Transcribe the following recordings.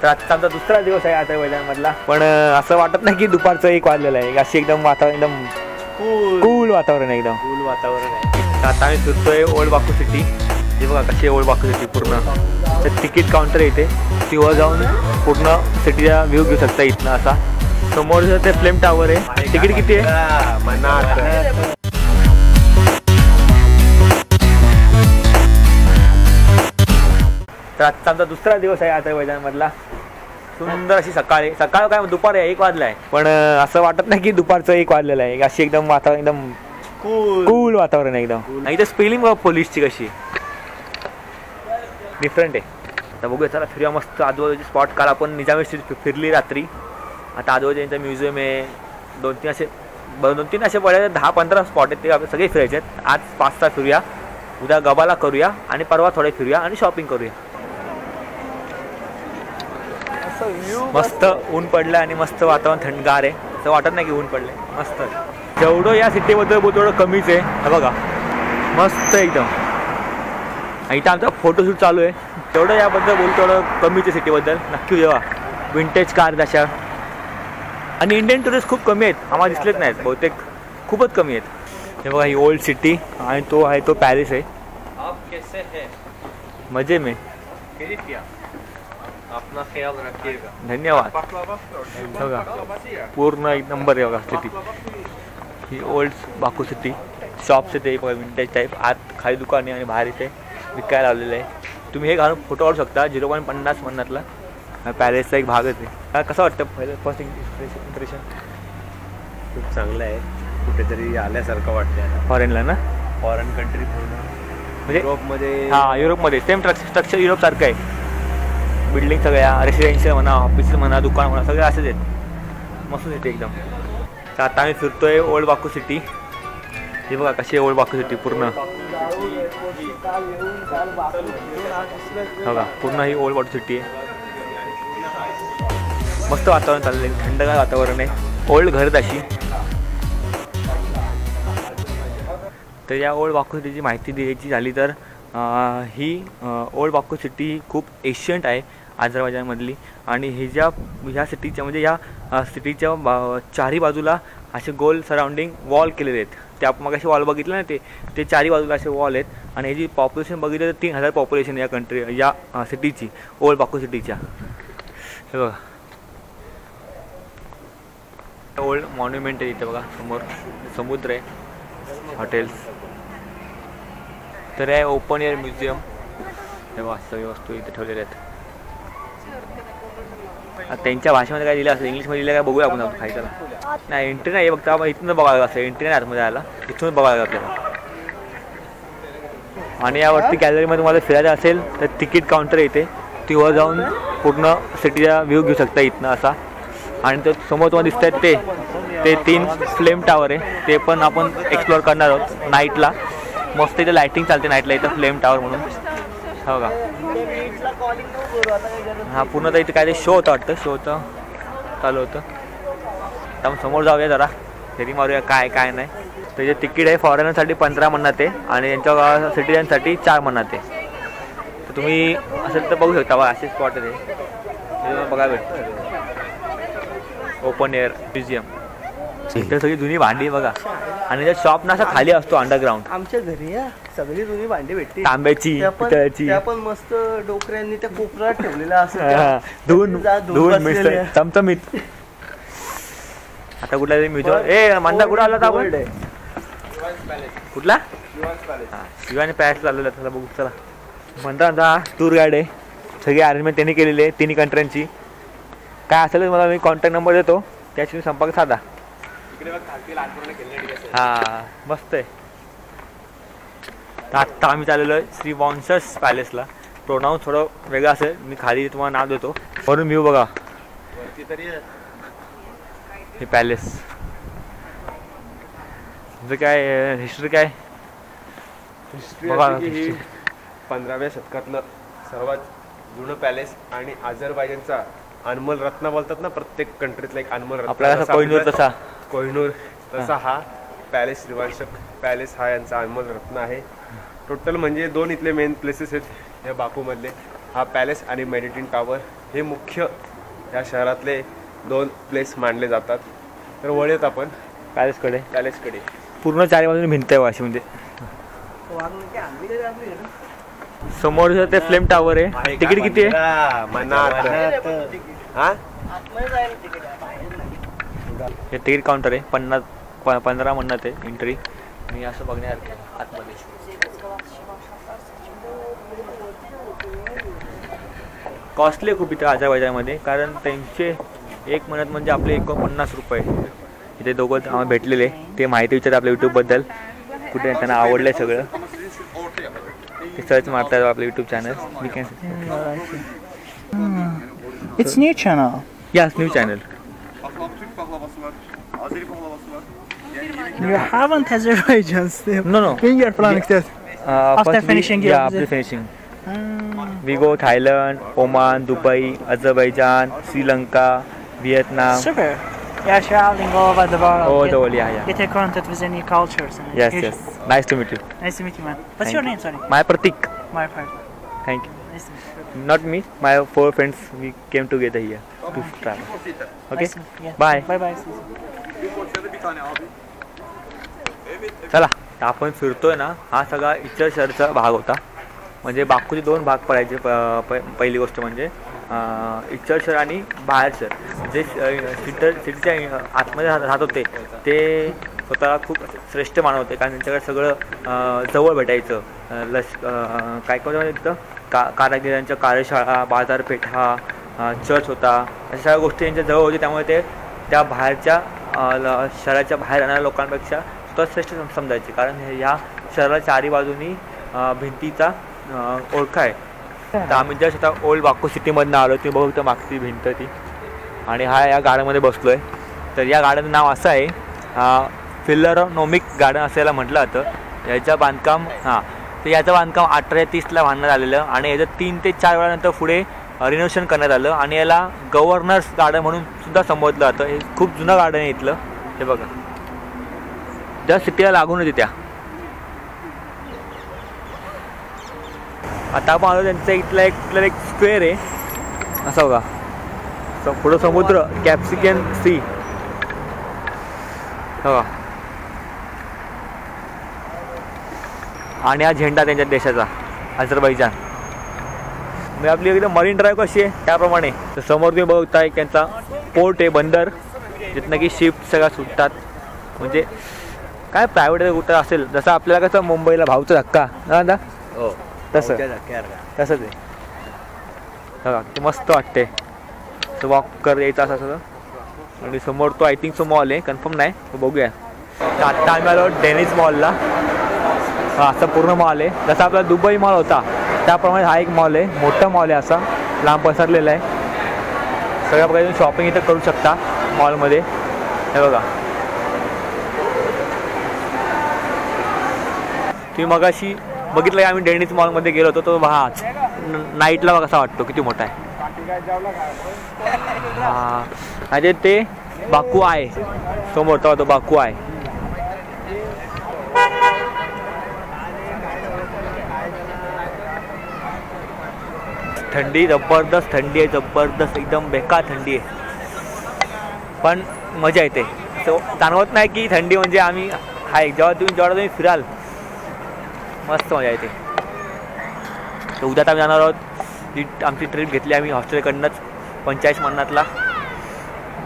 तर आजचा आमचा दुसरा दिवस आहे अझरबैजानमधला, पण असं वाटत नाही की दुपारचं 1 वाजलेलं आहे. अशी एकदम वातावरण एकदम कूल वातावरण आहे, एकदम कूल वातावरण आहे. तर आता आम्ही फिरतोय ओल्ड बाकू सिटी. हे बघा कशी आहे ओल्ड बाकू सिटी पूर्ण. तर तिकीट काउंटर येते, तिवर जाऊन पूर्ण सिटीचा व्ह्यू घेऊ शकता इथनं. असा समोर ते फ्लेम टावर आहे. तिकीट किती आहे? तर आजचा आमचा दुसरा दिवस आहे अझरबैजानमधला. सुंदर अशी सकाळ काय दुपार आहे, 1 वाजला आहे, पण असं वाटत नाही की दुपारचं 1 वाजलेलं आहे. अशी एकदम वातावरण एकदम कूल वातावरण आहे एकदम. आणि इथं स्पेलिंग पोलीसची कशी डिफरंट आहे. आता बघूया, चला फिरूया मस्त आजूबाजूचे स्पॉट. काल आपण निजामी स्ट्रीट फिरली रात्री. आता आजूबाजूचं म्युझियम आहे. 2-3 असे बरे 10-15 स्पॉट आहेत, ते आपले सगळे फिरायचे आहेत. आज 5 फिरूया, उद्या गबाला करूया आणि परवा थोडे फिरूया आणि शॉपिंग करूया. मस्त ऊन पडलं आणि मस्त वातावरण थंडगार आहे. असं वाटत नाही की ऊन पडलंय. मस्त जेवढं या सिटीबद्दल बोलतो तेवढं कमीच आहे. बघा मस्त एकदम. इथं आमचा फोटोशूट चालू आहे. तेवढं याबद्दल बोलतो तेवढं कमीच आहे सिटीबद्दल. नक्की जेव्हा विंटेज कार अशा. आणि इंडियन टुरिस्ट खूप कमी आहेत, आम्हाला दिसलेच नाहीत, बहुतेक खूपच कमी आहेत. हे बघा ही ओल्ड सिटी आणि तो आहे तो पॅरिस आहे. मजे में अपना ख्याल रखिएगा. धन्यवाद. बघा पूर्ण 1 नंबर आहे बघा सिटी. ही ओल्ड बाकू सिटी. शॉप्स येते बघा विंटेज टाईप. आत खाली दुकाने आणि बाहेर इथे विकायला लावलेलं आहे. तुम्ही हे घालून फोटो काढू शकता. 0.50 मनातला पॅलेसचा एक भागच आहे. कसं वाटतं पहिलं फर्स्ट इम्प्रेशन? खूप चांगलं आहे. कुठेतरी आल्यासारखं वाटतं फॉरेनला ना. फॉरेन कंट्री म्हणजे युरोपमध्ये. हां युरोपमध्ये सेम स्ट्रक्चर युरोपसारखं आहे. बिल्डिंग सगळ्या रेसिडेन्शियल म्हणा, ऑफिस म्हणा, दुकान म्हणा, सगळे असेच आहेत. मस्त सिटी एकदम. तर आता आम्ही फिरतोय ओल्ड बाकू सिटी. हे बघा कशी आहे ओल्ड बाकू सिटी पूर्ण. बघा पूर्ण ही ओल्ड बाकू सिटी आहे. मस्त वातावरण चाललं आहे, थंडगार वातावरण आहे. ओल्ड घर अशी. तर या ओल्ड बाकू सिटीची माहिती द्यायची झाली तर ही ओल्ड बाकू सिटी खूप एशियंट आहे अझरबैजानमधली. आणि ह्या सिटीच्या म्हणजे या सिटीच्या चारही बाजूला असे गोल सराउंडिंग वॉल केलेले आहेत. ते आपण मग असे वॉल बघितलं ना, ते चारही बाजूला असे वॉल आहेत. आणि ह्याची पॉप्युलेशन बघितलं तर 3000 पॉप्युलेशन या या सिटीची, ओल्ड बाकू सिटीच्या. हे बघा ओल्ड मॉन्युमेंट आहे इथे बघा. समोर समुद्र आहे, हॉटेल्स. तर आहे ओपन एअर म्युझियम. हे बघा सगळ्या वस्तू इथे ठेवलेल्या आहेत. त्यांच्या भाषेमध्ये काय दिलं असेल, इंग्लिशमध्ये दिलं काय बघूया आपण खायचं. नाही एंट्री नाही बघता, आपण इथून बघायला असं. एंट्री नाही आतमध्ये आला, इथूनच बघायला आपल्याला. आणि यावरती गॅलरीमध्ये मला फिरायचं असेल तर तिकीट काउंटर येते, तिवर जाऊन पूर्ण सिटीचा व्ह्यू घेऊ शकता इथनं असा. आणि तो समोर तुम्हाला दिसत आहेत ते 3 फ्लेम टावर आहे, ते पण आपण एक्सप्लोअर करणार आहोत नाईटला. मस्त इथे लायटिंग चालते नाईटला इथं फ्लेम टावर म्हणून. हो का. हा पूर्ण तर इथे काय ते शो होतं वाटतं, शो होतं चालू होतं. तर आपण समोर जाऊया जरा, फेरी मारूया काय नाही. त्याचे तिकीट आहे फॉरेनरसाठी 15 मनात आहे आणि यांच्या सिटीजनसाठी 4 मनात आहे. तर तुम्ही असेल तर बघू शकता बघा, असे स्पॉट आहे ते बघायला भेटतं. Open air museum. इथे सगळी जुनी भांडी बघा. आणि त्या शॉप ना असा खाली असतो अंडरग्राउंड. आमच्या घरी सगळी जुनी भांडी भेटते, तांब्याची, पितळाची. त्या पण मस्त डोकऱ्यांनी त्या कोपऱ्यात ठेवलेल्या असतात, धुवून मिळतं चमचमीत. आता कुठला तरी म्युझियम. ए मंदा कुठं आला आपण? कुठला? शिवानी पॅलेस चाललेला. चला बघू. चला मंदा टूर गाईड आहे, सगळी अरेंजमेंट त्यांनी केलेली आहे 3 कंट्र्यांची. काय असेल मला मी कॉन्टॅक्ट नंबर देतो, त्याची संपर्क साधा. हा मस्त आहे. तर आत्ता आम्ही चाललेलो आहे श्री वॉन्सर्स पॅलेसला. प्रोनाऊन्स थोडं वेगळं असेल, मी खाली तुम्हाला नाव देतो. वरून व्ह्यू बघा हे पॅलेस. म्हणजे काय हिस्ट्री काय बघा. 15व्या शतकातलं सर्वात जुनं पॅलेस आणि अझरबैजानचा अनमोल रत्न बोलतात ना, प्रत्येक कंट्रीतला एक अनमोल रत्न. आपल्याला कोहिनूर तसा हा पॅलेस श्रीवंशक पॅलेस हा यांचा अनमोल रत्न आहे. टोटल म्हणजे 2 इथले मेन प्लेसेस आहेत या बाकूमधले. हा पॅलेस आणि मेडिटेन टॉवर हे मुख्य या शहरातले 2 प्लेस मानले जातात. तर वळूयात आपण पॅलेसकडे. पूर्ण 4 बाजूने भिंत आहे वाशी म्हणजे. समोर ते फ्लेम टॉवर आहे. तिकीट किती आहे? मनात हा हे तिकीट काउंटर आहे. 15 मन्नत आहे एंट्री. मी असं बघण्यासारखं आहे आतमध्ये. कॉस्टली खूप इथं अजरबैजानमध्ये, कारण त्यांचे 1 मन्नत म्हणजे आपले 49 रुपये. इथे दोघं आम्हाला भेटलेले, ते माहिती विचारतात आपल्या यूट्यूबबद्दल, कुठे त्यांना आवडलं सगळं. ते सर्च मारतात आपलं YouTube channel. We can It's new channel. यास new channel. You haven't Azerbaijan still. No. When you're planning that? After finishing your after visit? finishing. We go Thailand, Oman, Dubai, Azerbaijan, Sri Lanka, Vietnam. Super. Yeah, traveling all over the world. All the world, yeah. Get acquainted with any cultures. And Yes. education. Nice to meet you. Nice to meet you, man. What's your name? Sorry. My Pratik. My friend. Thank you. Nice to meet you. Not me. My 4 friends. We came together here to travel. Okay. Nice to meet you. Yeah. Bye. Bye. चला आपण फिरतोय ना, हा सगळा इचर शहरचा भाग होता. म्हणजे बाकूचे 2 भाग पडायचे. पहिली गोष्ट म्हणजे इचर शहर आणि बाहेर शहर. जे सिटीच्या आतमध्ये राहत होते ते स्वतःला खूप श्रेष्ठ मानत होते, कारण त्यांच्याकडे सगळं जवळ भेटायचं. काय काय तिथं कारागिरांच्या कार्यशाळा, बाजारपेठा, चर्च होता, अशा सगळ्या गोष्टी त्यांच्या जवळ होती. त्यामुळे ते त्या बाहेरच्या शहराच्या बाहेर राहणाऱ्या लोकांपेक्षा स्वतः श्रेष्ठ समजायचे, कारण ह्या शहराला 4 बाजूनी भिंतीचा ओळखा आहे. तर आम्ही जस्ट आता ओल्ड बाकू सिटीमधनं आलो. तुम्ही बघू तर मागची भिंत ती. आणि हा या गार्डनमध्ये बसलो आहे. तर या गार्डनचं नाव असं आहे, फिलरोनोमिक गार्डन असायला म्हटलं जातं. याचं बांधकाम तर याचं बांधकाम 1830ला बांधण्यात आलेलं, आणि याचं 3 ते 4 वेळानंतर पुढे रिनोव्हेशन करण्यात आलं, आणि याला गव्हर्नर्स गार्डन म्हणून सुद्धा संबोधलं जातं. हे खूप जुनं गार्डन आहे इथलं. हे बघा, त्या सिटीला लागून होती त्या. आता आपण आलो त्यांचं इथलं एक स्क्वेअर आहे असं बघा. पुढं समुद्र, कॅप्सिकन सी बघा, आणि हा झेंडा त्यांच्या देशाचा अझरबैजान. मी आपली एकदम मरीन ड्राईव्ह कशी आहे त्याप्रमाणे. तर समोर तुम्ही बघताय त्यांचा पोर्ट आहे, बंदर, जिथनं की शिप सगळ्या सुटतात. म्हणजे काय प्रायव्हेट कुठं असेल, जसं आपल्याला कसं मुंबईला भावचा धक्का ना, तसंच आहे. बघा ते मस्त वाटते. तर वॉक कर यायचं असं सगळं. आणि समोर तो आय थिंक सो मॉल आहे, कन्फर्म नाही, तो बघूया. तर आत्ता आम्ही आलो डेनिस मॉलला. हा असा पूर्ण मॉल आहे, जसा आपला दुबई मॉल होता त्याप्रमाणे हा एक मॉल आहे. मोठा मॉल आहे, असा लांब पसरलेला आहे. सगळ्या प्रकारे शॉपिंग इथं करू शकता मॉलमध्ये. हे बघा, तुम्ही मगाशी बघितलं, आम्ही डेनिस मॉलमध्ये गेलो होतो. तो हा नाईटला बघा कसा वाटतो, किती मोठा आहे. हा आणि ते बाकू आहे समोर, तो बाकू आहे. थंडी जबरदस्त थंडी आहे, जबरदस्त एकदम बेकार थंडी आहे, पण मजा येते. जाणवत नाही की थंडी म्हणजे आम्ही आहे. जेव्हा तुम्ही फिराल मस्त मजा येते. तर उद्या आम्ही जाणार आहोत. आमची ट्रिप घेतली आम्ही हॉस्टेलकडनंच 45 मन्नातला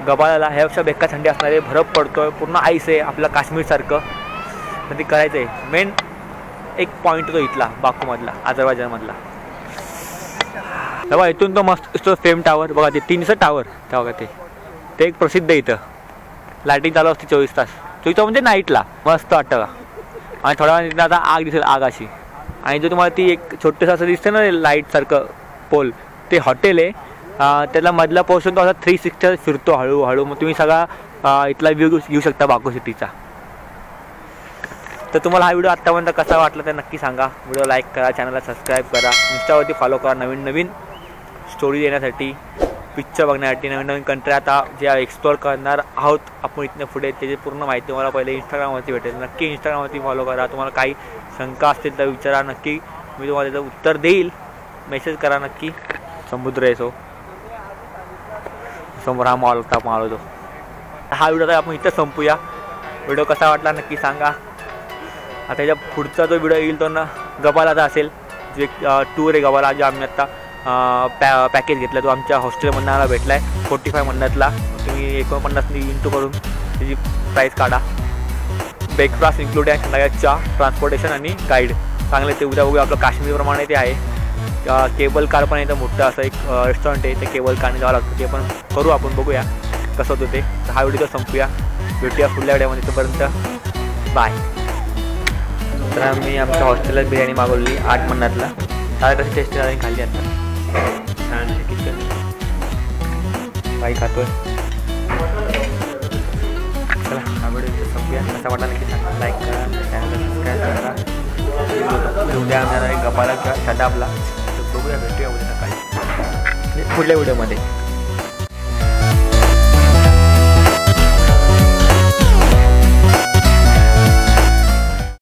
गबाळाला. ह्यापेक्षा बेकार थंडी असणार आहे, बर्फ पडतोय, पूर्ण आईस आहे आपलं काश्मीरसारखं. तर ते करायचं आहे. मेन एक पॉईंट तो इथला बाकूमधला, अझरबैजानमधला. बघा इथून तो मस्त दिसतो फेम टावर. बघा ते 300 टावर, त्या बघा ते एक प्रसिद्ध आहे इथं. लाईटिंग चालू असते 24 तास. 24 तास म्हणजे नाईटला. मस्त वाटतं का. आणि थोड्या वेळाने आता आग दिसेल, आग अशी. आणि जो तुम्हाला ती एक छोटंसं असं दिसतं ना लाईटसारखं पोल, ते हॉटेल आहे. त्याला मधला पोर्शन तो असा 360 फिरतो हळूहळू. मग तुम्ही सगळा इथला व्ह्यू घेऊ शकता बाकू सिटीचा. तर तुम्हाला हा व्हिडिओ आत्तापर्यंत कसा वाटला ते नक्की सांगा. व्हिडिओ लाईक करा, चॅनलला सबस्क्राईब करा, इंस्टावरती फॉलो करा. नवीन स्टोरी देण्यासाठी, पिक्चर बघण्यासाठी, नवीन कंट्री आता जे एक्सप्लोअर करणार आहोत आपण इथनं पुढे, त्याची पूर्ण माहिती तुम्हाला पहिले इंस्टाग्रामवरती भेटेल. नक्की इंस्टाग्रामवरती फॉलो करा. तुम्हाला काही शंका असतील तर विचारा, नक्की मी तुम्हाला त्याचं उत्तर देईल. मेसेज करा नक्की. समुद्र आहे सो समोर हा मॉल होता मॉल होतो. हा व्हिडिओ तर आपण इथं संपूया. व्हिडिओ कसा वाटला नक्की सांगा. आता त्याच्या पुढचा जो व्हिडिओ येईल तो ना गबालाचा असेल. जे टूर आहे गबाला जे आम्ही आत्ता पॅकेज घेतला तो आमच्या हॉस्टेलमधून आम्हाला भेटला आहे 45 मंथला. तुम्ही 49 इंटू करून त्याची प्राईस काढा. ब्रेकफास्ट इन्क्लूड आहे, संध्याकाळी चहा, ट्रान्सपोर्टेशन आणि गाईड चांगले. ते उद्या बघूया आपलं काश्मीरप्रमाणे ते आहे. केबल कार पण आहे मोठं असं एक रेस्टॉरंट आहे. ते केबल कारने जावं लागतं. ते पण करू आपण बघूया कसं होतं ते. हा व्हिडिओ संपूया. भेटूया पुढल्या व्हिडिओमध्ये. तोपर्यंत बाय. तर आम्ही आमच्या हॉस्टेलला बिर्याणी मागवली 8 महिन्यातला. काय कशी टेस्ट झाली खाल्ली आता छान किचन बाई खातोय. चला हा व्हिडिओ संपूया. कसा वाटला नक्की सांगा. लाईक करा, चॅनलला सबस्क्राईब करा. उद्या आमच्या गपाला किंवा शटापला. तर बघूया भेटूया उद्या सकाळी पुढल्या व्हिडिओमध्ये.